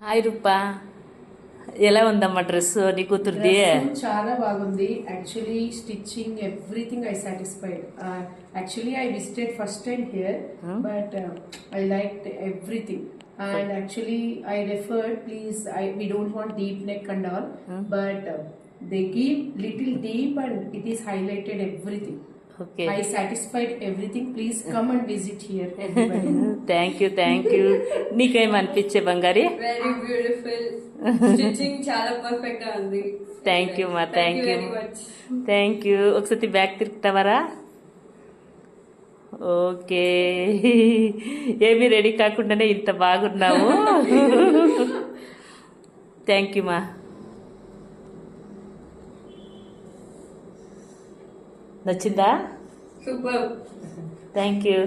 Hi రూపా, ఎలా ఉందమ్మా dress నీ కూతురుది? చాలా బాగుంది. Actually stitching everything I satisfied. Actually I visited first time here, but I like everything. And actually I referred, please, we don't want deep neck and all, but they give little deep and it is highlighted everything. Okay. I satisfied everything. Please come and visit here, everybody. Thank you. నీకేమనిపించే బంగారి? Very beautiful. Stitching చాలా perfect గా ఉంది. Thank you మా, thank you, very much. Thank you. ఒకసారి back తిరుగుతావరా? Okay. ఏమీ ready కాకుండానే ఇంత బాగున్నావు. థ్యాంక్ యూ మా. నచ్చిందా? సూపర్. Thank you.